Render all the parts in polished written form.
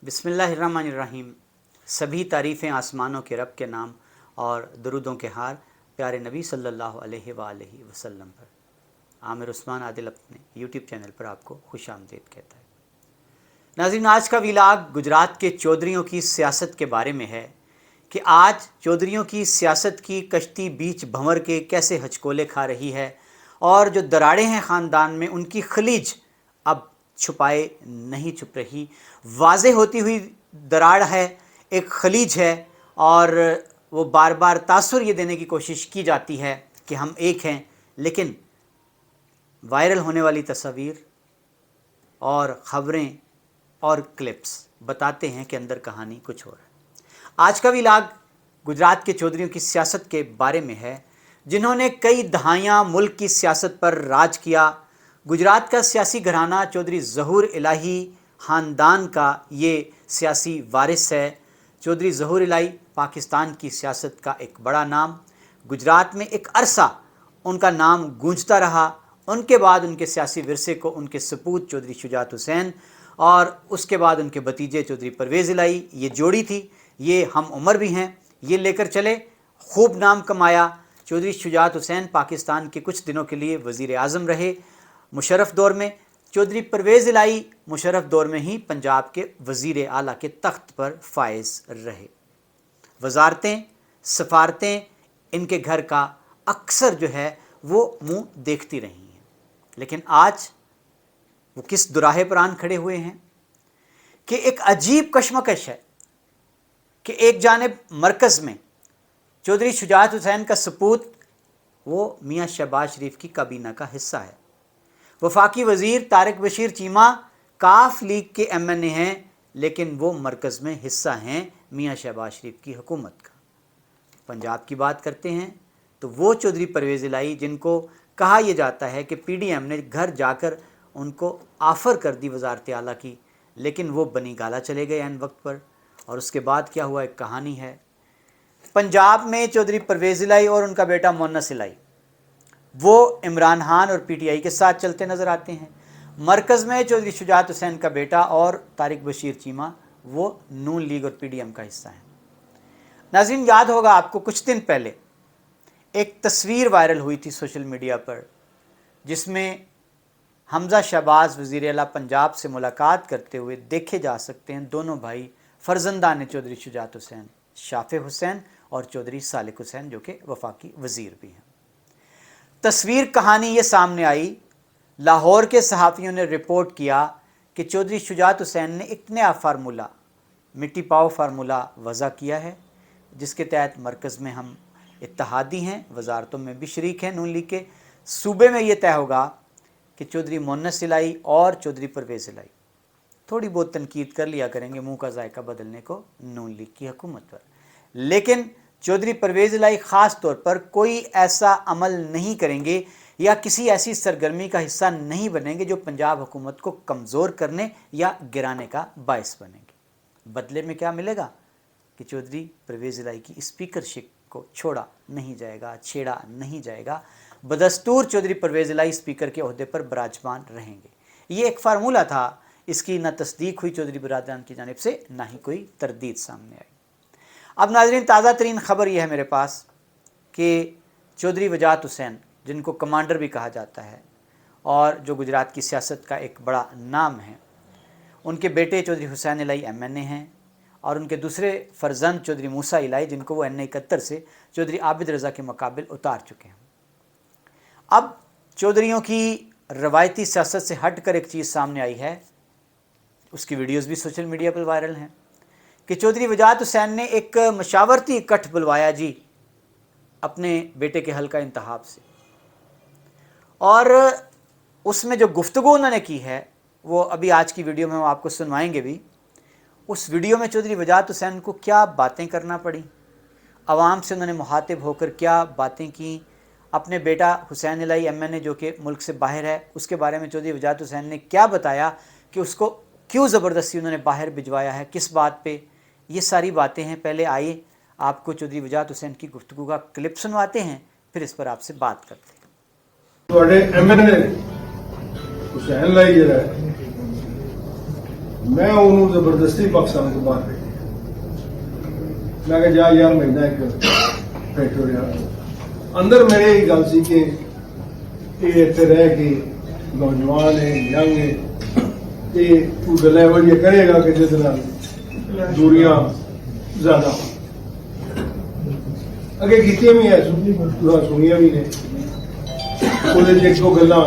बिस्मिल्लाहिर्रहमानिर्रहीम। सभी तारीफ़ें आसमानों के रब के नाम और दरूदों के हार प्यारे नबी सल्लल्लाहु अलैहि वसल्लम पर। आमिर उस्मान आदिल अपने यूट्यूब चैनल पर आपको खुशामदीद कहता है। नाज़रीन, आज का व्लॉग गुजरात के चौधरीयों की सियासत के बारे में है कि आज चौधरीयों की सियासत की कश्ती बीच भंवर के कैसे हचकोले खा रही है और जो दरारें हैं ख़ानदान में उनकी खलीज अब छुपाए नहीं छुप रही, वाज़े होती हुई दरार है, एक खलीज है और वो बार बार तासुर ये देने की कोशिश की जाती है कि हम एक हैं, लेकिन वायरल होने वाली तस्वीर और ख़बरें और क्लिप्स बताते हैं कि अंदर कहानी कुछ और है। आज का व्लॉग गुजरात के चौधरीयों की सियासत के बारे में है, जिन्होंने कई दहाइयाँ मुल्क की सियासत पर राज किया। गुजरात का सियासी घराना चौधरी ज़हूर इलाही ख़ानदान का ये सियासी वारिस है। चौधरी ज़हूर इलाही पाकिस्तान की सियासत का एक बड़ा नाम, गुजरात में एक अरसा उनका नाम गूंजता रहा। उनके बाद उनके सियासी विरसे को उनके सपूत चौधरी शुजात हुसैन और उसके बाद उनके भतीजे चौधरी परवेज़ इलाही, ये जोड़ी थी, ये हम उम्र भी हैं, ये लेकर चले, खूब नाम कमाया। चौधरी शुजात हुसैन पाकिस्तान के कुछ दिनों के लिए वज़ीर आज़म रहे मुशर्रफ दौर में। चौधरी परवेज़ इलाही मुशर्रफ दौर में ही पंजाब के वज़ीर आला के तख्त पर फायज़ रहे। वजारतें, सफारतें इनके घर का अक्सर जो है वो मुंह देखती रही हैं, लेकिन आज वो किस दुराहे पर आन खड़े हुए हैं कि एक अजीब कशमकश है कि एक जानिब मरकज़ में चौधरी शुजात हुसैन का सपूत वो मियाँ शहबाज शरीफ की काबीना का हिस्सा है। वफाकी वज़ीर तारिक बशीर चीमा काफ लीग के MNA हैं, लेकिन वो मरकज़ में हिस्सा हैं मियाँ शहबाज शरीफ की हुकूमत का। पंजाब की बात करते हैं तो वो चौधरी परवेज़ इलाही जिनको कहा यह जाता है कि PDM ने घर जाकर उनको आफ़र कर दी वज़ारत आला की, लेकिन वो बनी गाला चले गए ऐन वक्त पर। और उसके बाद क्या हुआ एक कहानी है। पंजाब में चौधरी परवेज़ इलाही और उनका बेटा मोहन्नस इलाही वो इमरान खान और PTI के साथ चलते नज़र आते हैं। मरकज़ में चौधरी शुजात हुसैन का बेटा और तारिक बशीर चीमा वो नून लीग और PDM का हिस्सा है। नाज़रीन, याद होगा आपको कुछ दिन पहले एक तस्वीर वायरल हुई थी सोशल मीडिया पर, जिसमें हमज़ा शहबाज वज़ीर आला पंजाब से मुलाकात करते हुए देखे जा सकते हैं दोनों भाई फ़र्जंदान चौधरी शुजात हुसैन, शाफ़े हुसैन और चौधरी सालिक हुसैन, जो कि वफाकी वज़ीर भी हैं। तस्वीर कहानी ये सामने आई, लाहौर के सहाफ़ियों ने रिपोर्ट किया कि चौधरी शुजात हुसैन ने एक नया फार्मूला, मिट्टी पाओ फार्मूला वज़ा किया है, जिसके तहत मरकज़ में हम इत्तहादी हैं, वजारतों में भी शरीक हैं नून लीग के। सूबे में ये तय होगा कि चौधरी मोहन्नस इलाही और चौधरी परवेज़ इलाही थोड़ी बहुत तनकीद कर लिया करेंगे मुँह का जायका बदलने को नून लीग की हुकूमत पर, लेकिन चौधरी परवेज़ इलाही ख़ास तौर पर कोई ऐसा अमल नहीं करेंगे या किसी ऐसी सरगर्मी का हिस्सा नहीं बनेंगे जो पंजाब हुकूमत को कमज़ोर करने या गिराने का बायस बनेंगे। बदले में क्या मिलेगा कि चौधरी परवेज़ इलाही की स्पीकरशिप को छोड़ा नहीं जाएगा, छेड़ा नहीं जाएगा। बदस्तूर चौधरी परवेज़ इलाही स्पीकर के ओहदे पर विराजमान रहेंगे। ये एक फार्मूला था, इसकी न तस्दीक हुई चौधरी बरादरान की जानिब से, ना ही कोई तरदीद सामने आई। अब नाज़रीन, ताज़ा तरीन ख़बर यह है मेरे पास कि चौधरी वजात हुसैन, जिनको कमांडर भी कहा जाता है और जो गुजरात की सियासत का एक बड़ा नाम है, उनके बेटे चौधरी हुसैन इलाही MNA हैं और उनके दूसरे फ़र्जंद चौधरी मूसा इलाही, जिनको वो NA 71 से चौधरी आबिद रज़ा के मुकाबिल उतार चुके हैं। अब चौधरीयों की रवायती सियासत से हट कर एक चीज़ सामने आई है, उसकी वीडियोज़ भी सोशल मीडिया पर वायरल हैं कि चौधरी वजात हुसैन ने एक मशावरती इकट्ठ बुलवाया जी अपने बेटे के हल्का इंतखाब से, और उसमें जो गुफ्तगू उन्होंने की है वो अभी आज की वीडियो में हम आपको सुनवाएंगे भी। उस वीडियो में चौधरी वजात हुसैन को क्या बातें करना पड़ी, आवाम से उन्होंने मुखातिब होकर क्या बातें की, अपने बेटा हुसैन इलाही MNA जो कि मुल्क से बाहर है उसके बारे में चौधरी वजात हुसैन ने क्या बताया कि उसको क्यों ज़बरदस्ती उन्होंने बाहर भिजवाया है, किस बात पे, ये सारी बातें हैं। पहले आइए आपको चौधरी वजात हुसैन की गुफ्तगू का क्लिप सुनवाते हैं, फिर इस पर आपसे बात करते हैं। MNA हुसैन इलाही मैं उन्होंने जबरदस्ती पाकिस्तान को बाहर भेजी। मैं कहा जा यार महीना एक बैठे हो रहा अंदर मेरे ही गल सी कि ये इतने रह के नौजवान है यंग है ये तू गल ये करेगा कि जिस दूरियां ज्यादा अगे कीतियां भी है सुनिया भी ने ਉਹਦੇ ਚ ਇੱਕ ਦੋ ਗੱਲਾਂ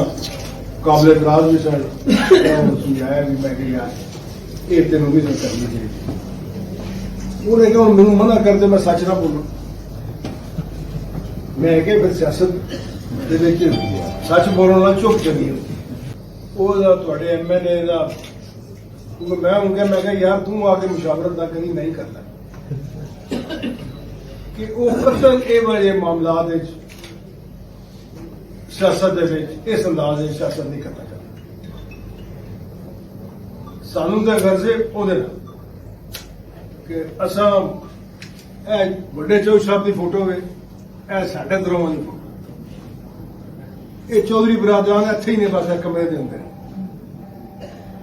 ਕਾਬਲੇ ਇਤਰਾਜ਼ ਵੀ ਸਨ ਉਹਨੂੰ ਸਮਝਾਇਆ ਵੀ ਮੈਂ ਕਿ ਯਾਰ ਇਹ ਤੈਨੂੰ ਵੀ ਨਹੀਂ ਕਰਨੀ ਚਾਹੀਦੀ। ਉਹਨੇ ਕਿਹਾ ਹੁਣ ਮੈਨੂੰ ਮਨਾ ਕਰਦੇ ਮੈਂ ਸੱਚ ਨਾ ਬੋਲਾਂ। ਮੈਂ ਕਿਹਾ ਫਿਰ ਸਿਆਸਤ ਦੇ ਵਿੱਚ ਸੱਚ ਬੋਲਣ ਨਾਲ ਚੁੱਪ ਚੰਗੀ ਹੁੰਦੀ। ਉਹਦਾ ਤੁਹਾਡੇ ਐਮਐਲਏ ਦਾ ਮੈਂ ਉਹਨੂੰ ਕਿਹਾ ਮੈਂ ਕਿਹਾ ਯਾਰ ਤੂੰ ਆ ਕੇ ਮੁਸ਼ਾਵਰਤ ਦਾ ਕਦੀ ਨਹੀਂ ਕਰਨਾ ਕਿ ਉਹ ਕਤਲ ਇਹ ਵਾਲੇ ਮਾਮਲਾਤ ਵਿੱਚ ਸਿਆਸਤ ਦੇ ਵਿੱਚ ਇਸ ਅੰਦਾਜ਼ ਵਿੱਚ ਸਿਆਸਤ ਨਹੀਂ ਕਰਨਾ ਚਾਹੁੰਦਾ। ਸਾਨੂੰ ਤਾਂ ਗਰਜ਼ ਹੈ ਉਹਦੇ ਨਾਲ ਕਿ ਅਸਾਂ ਇਹ ਵੱਡੇ ਚੌਧਰੀ ਸਾਹਿਬ ਦੀ ਫੋਟੋ ਹੋਵੇ ਇਹ ਸਾਡੇ ਦਰੋਂ ਦੀ ਫੋਟੋ ਇਹ ਚੌਧਰੀ ਬਰਾਦਰਾਨ ਇੱਥੇ ਹੀ ਨੇ ਬਸ ਇਹ ਕਮਰੇ ਦੇ ਅੰਦਰ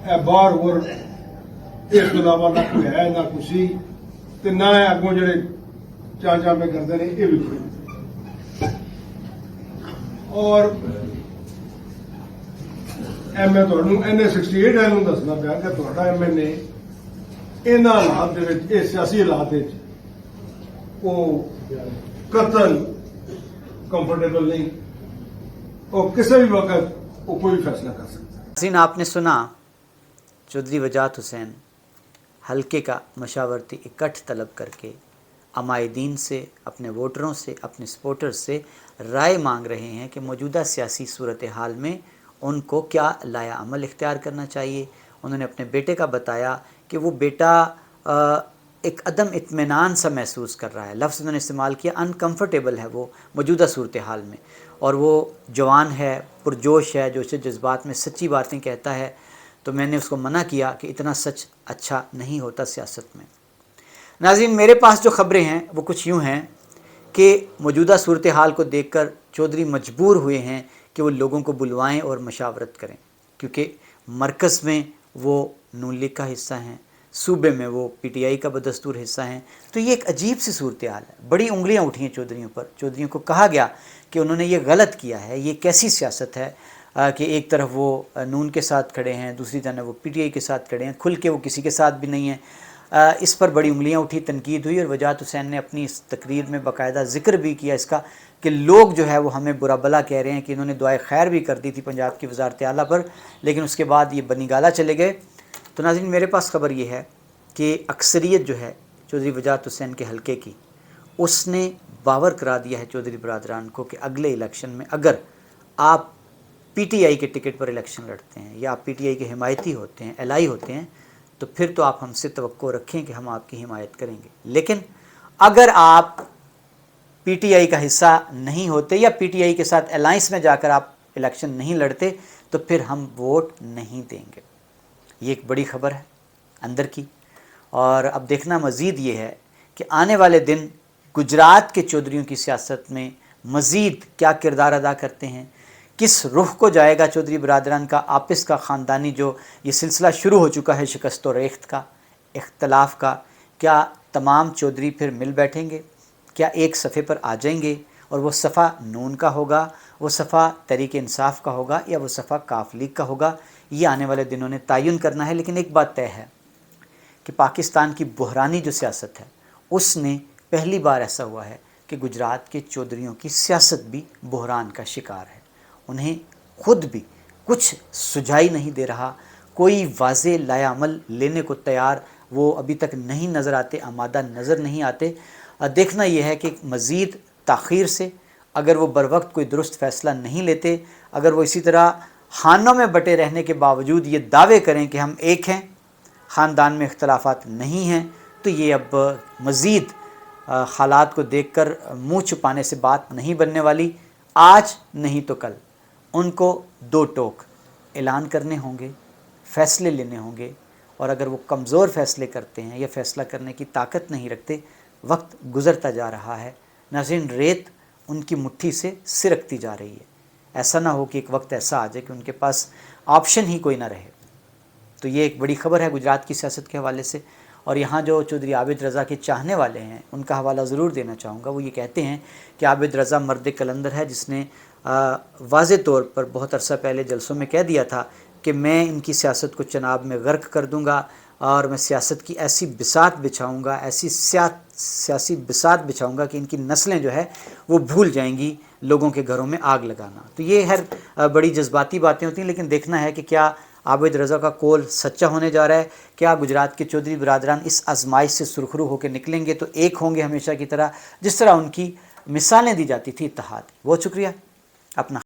ਇਹ ਬਾਹਰ ਹੋਰ ਇਸ ਤੋਂ ਇਲਾਵਾ ਨਾ ਕੋਈ ਹੈ ਨਾ ਕੁਛ ਤੇ ਨਾ ਅੱਗੋਂ ਜਿਹੜੇ ਚਾਚਾ ਮੇ ਕਰਦੇ ਨੇ ਇਹ ਵੀ ਕੋਈ ਔਰ ਮੈਂ ਤੁਹਾਨੂੰ NA68 ਐ ਨੂੰ ਦੱਸਣਾ ਪਿਆ ਕਿ ਤੁਹਾਡਾ MNA ਇਹਨਾਂ ਹਾਲਾਤ ਦੇ ਵਿੱਚ ਇਹ ਸਿਆਸੀ ਹਾਲਾਤ ਵਿੱਚ ਉਹ ਕਤਲ ਕੰਫर्टेबल नहीं और किसी भी वक्त वो कोई फैसला कर सकता है। नाज़रीन, आपने सुना चौधरी वजाहत हुसैन हल्के का मशावरती इकट्ठ तलब करके अमायदीन से, अपने वोटरों से, अपने सपोर्टर्स से राय मांग रहे हैं कि मौजूदा सियासी सूरत हाल में उनको क्या लाया अमल इख्तियार करना चाहिए। उन्होंने अपने बेटे का बताया कि वो बेटा एक अदम इत्मीनान सा महसूस कर रहा है। लफ्ज़ उन्होंने इस्तेमाल किया अनकम्फर्टेबल है वो मौजूदा सूरत हाल में, और वो जवान है, पुरजोश है, जो जज्बात में सच्ची बातें कहता है। तो मैंने उसको मना किया कि इतना सच अच्छा नहीं होता सियासत में। नाज़रीन, मेरे पास जो ख़बरें हैं वो कुछ यूँ हैं कि मौजूदा सूरत हाल को देखकर चौधरी मजबूर हुए हैं कि वो लोगों को बुलवाएं और मशावरत करें, क्योंकि मरकज़ में वो नून लीग का हिस्सा हैं, सूबे में वो PTI का बदस्तूर हिस्सा हैं। तो ये एक अजीब सी सूरत हाल है। बड़ी उंगलियां उठी हैं चौधरियों पर। चौधरियों को कहा गया कि उन्होंने ये गलत किया है। ये कैसी सियासत है कि एक तरफ वो नून के साथ खड़े हैं, दूसरी तरफ वो PTI के साथ खड़े हैं, खुल के वो किसी के साथ भी नहीं है। इस पर बड़ी उंगलियां उठी, तनकीद हुई, और वजाहत हुसैन ने अपनी इस तकरीर में बाकायदा ज़िक्र भी किया इसका कि लोग जो है वो हमें बुरा भला कह रहे हैं कि इन्होंने दुआए खैर भी कर दी थी पंजाब की वज़ारत आला पर, लेकिन उसके बाद ये बनी गाला चले गए। तो नाज़रीन, मेरे पास ख़बर ये है कि अक्सरियत जो है चौधरी वजाहत हुसैन के हलके की, उसने बावर करा दिया है चौधरी बरादरान को कि अगले इलेक्शन में अगर आप PTI के टिकट पर इलेक्शन लड़ते हैं या आप PTI के हिमायती होते हैं, एलाई होते हैं, तो फिर तो आप हमसे तवक्को रखें कि हम आपकी हिमायत करेंगे। लेकिन अगर आप PTI का हिस्सा नहीं होते या PTI के साथ अलायंस में जाकर आप इलेक्शन नहीं लड़ते, तो फिर हम वोट नहीं देंगे। ये एक बड़ी ख़बर है अंदर की। और अब देखना मज़ीद ये है कि आने वाले दिन गुजरात के चौधरियों की सियासत में मज़ीद क्या किरदार अदा करते हैं, किस रुख को जाएगा चौधरी बरादरान का आपस का ख़ानदानी जो ये सिलसिला शुरू हो चुका है शिकस्त व रेख्त का, इख्तलाफ का। क्या तमाम चौधरी फिर मिल बैठेंगे, क्या एक सफ़े पर आ जाएंगे, और वो सफ़ा नून का होगा, वो सफ़ा तहरीक इंसाफ का होगा, या वो सफ़ा काफ लीग का होगा। ये आने वाले दिनों ने तयन करना है। लेकिन एक बात तय है कि पाकिस्तान की बहरानी जो सियासत है उसने पहली बार ऐसा हुआ है कि गुजरात के चौधरियों की सियासत भी बहरान का शिकार है। उन्हें खुद भी कुछ सुझाई नहीं दे रहा, कोई वाज़े लायामल लेने को तैयार वो अभी तक नहीं नज़र आते, आमादा नज़र नहीं आते। देखना यह है कि मज़ीद ताख़ीर से अगर वो बर वक्त कोई दुरुस्त फ़ैसला नहीं लेते, अगर वो इसी तरह खानों में बटे रहने के बावजूद ये दावे करें कि हम एक हैं, ख़ानदान में इख्तलाफात नहीं हैं, तो ये अब मज़ीद हालात को देखकर मुँह छुपाने से बात नहीं बनने वाली। आज नहीं तो कल उनको दो टोक ऐलान करने होंगे, फ़ैसले लेने होंगे, और अगर वो कमज़ोर फ़ैसले करते हैं या फ़ैसला करने की ताकत नहीं रखते, वक्त गुज़रता जा रहा है। नाज़रीन, रेत उनकी मुट्ठी से सिरकती जा रही है। ऐसा ना हो कि एक वक्त ऐसा आ जाए कि उनके पास ऑप्शन ही कोई ना रहे। تو یہ ایک بڑی خبر ہے گجرات کی سیاست کے حوالے سے. اور یہاں جو چودھری عابد رضا کے چاہنے والے ہیں ان کا حوالہ ضرور دینا چاہوں گا. وہ یہ کہتے ہیں کہ عابد رضا مرد کلندر ہے جس نے واضح طور پر بہت عرصہ پہلے جلسوں میں کہہ دیا تھا کہ میں ان کی سیاست کو چناب میں غرق کر دوں گا اور میں سیاست کی ایسی بساط بچھاؤں گا، ایسی سیاسی بساط بچھاؤں گا کہ ان کی نسلیں جو ہے وہ بھول جائیں گی لوگوں کے گھروں میں آگ لگانا. تو یہ بڑی جذباتی باتیں ہوتی ہیں، لیکن دیکھنا ہے کہ کیا عابد رضا کا قول سچا ہونے جا رہا ہے. کیا گجرات کے چودھری برادران اس آزمائش سے سرخرو ہو کے نکلیں گے تو ایک ہوں گے ہمیشہ کی طرح، جس طرح ان کی مثالیں دی جاتی تھی اتحاد کی. بہت شکریہ. اپنا